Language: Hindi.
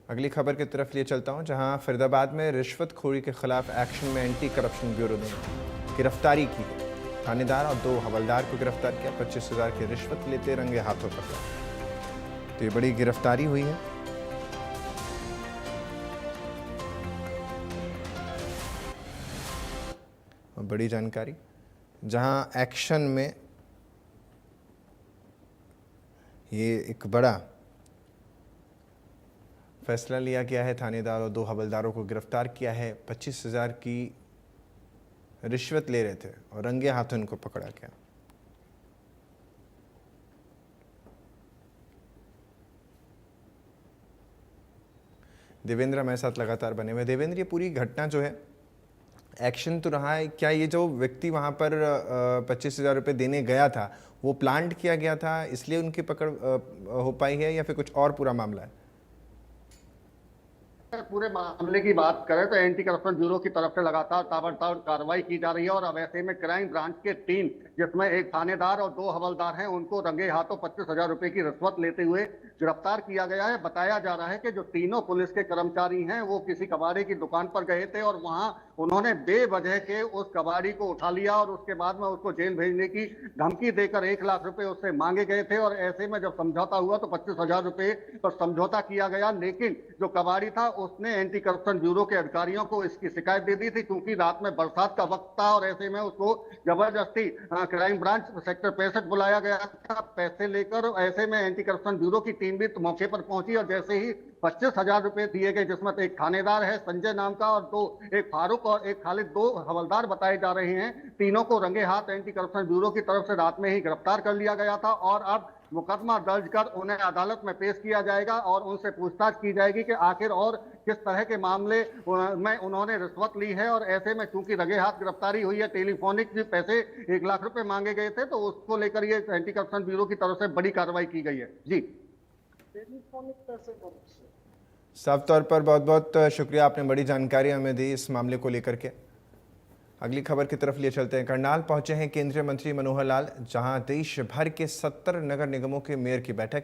अगली खबर की तरफ लिए चलता हूं, जहां फरीदाबाद में रिश्वतखोरी के खिलाफ एक्शन में एंटी करप्शन ब्यूरो ने गिरफ्तारी की है। थानेदार और 2 हवलदार को गिरफ्तार किया। 25,000 की रिश्वत लेते रंगे हाथों पकड़ा। तो ये बड़ी गिरफ्तारी हुई है। और बड़ी जानकारी, जहां एक्शन में ये एक बड़ा फैसला लिया गया है। थानेदार और 2 हवलदारों को गिरफ्तार किया है। 25,000 की रिश्वत ले रहे थे और रंगे हाथों इनको पकड़ा गया। देवेंद्र हमारे साथ लगातार बने हुए। देवेंद्र, ये पूरी घटना जो है, एक्शन तो रहा है, क्या ये जो व्यक्ति वहां पर 25,000 रुपये देने गया था वो प्लांट किया गया था इसलिए उनकी पकड़ हो पाई है, या फिर कुछ और पूरा मामला है? पूरे मामले की बात करें तो एंटी करप्शन ब्यूरो की तरफ से लगातार ताबड़तोड़ कार्रवाई की जा रही है और अब ऐसे में क्राइम ब्रांच के 3, जिसमें एक थानेदार और 2 हवलदार हैं, उनको रंगे हाथों 25,000 रुपए की रिश्वत लेते हुए गिरफ्तार किया गया है। बताया जा रहा है कि जो तीनों पुलिस के कर्मचारी हैं वो किसी कबाड़ी की दुकान पर गए थे और वहां उन्होंने बेवजह के उस कबाड़ी को उठा लिया और उसके बाद में उसको जेल भेजने की धमकी देकर 1 लाख रुपए उससे मांगे गए थे। और ऐसे में जब समझौता हुआ तो 25,000 रुपए पर समझौता किया गया, लेकिन जो कबाड़ी था उसने एंटी करप्शन ब्यूरो के अधिकारियों को इसकी शिकायत दे दी थी, क्योंकि रात में बरसात का वक्त था और ऐसे में उसको जबरदस्ती क्राइम ब्रांच सेक्टर 65 बुलाया गया था पैसे लेकर। ऐसे में एंटी करप्शन ब्यूरो की टीम भी मौके पर पहुंची और जैसे ही 25,000 रुपए दिए गए, जिसमें एक थानेदार है संजय नाम का और 2, एक फारूक और एक खालिद, 2 हवलदार बताए जा रहे हैं, तीनों को रंगे हाथ एंटी करप्शन ब्यूरो की तरफ से रात में ही गिरफ्तार कर लिया गया था। और अब मुकदमा दर्ज कर उन्हें अदालत में पेश किया जाएगा और उनसे पूछताछ की जाएगी कि आखिर और किस तरह के मामले में उन्होंने रिश्वत ली है। और ऐसे में चूंकि रंगे हाथ गिरफ्तारी हुई है, टेलीफोनिक भी पैसे 1 लाख रुपए मांगे गए थे, तो उसको लेकर ये एंटी करप्शन ब्यूरो की तरफ से बड़ी कार्रवाई की गई है। जी, साफ तौर पर बहुत बहुत शुक्रिया, आपने बड़ी जानकारी हमें दी इस मामले को लेकर के। अगली खबर की तरफ लिए चलते हैं। करनाल पहुंचे हैं केंद्रीय मंत्री मनोहर लाल, जहां देश भर के 70 नगर निगमों के मेयर की बैठक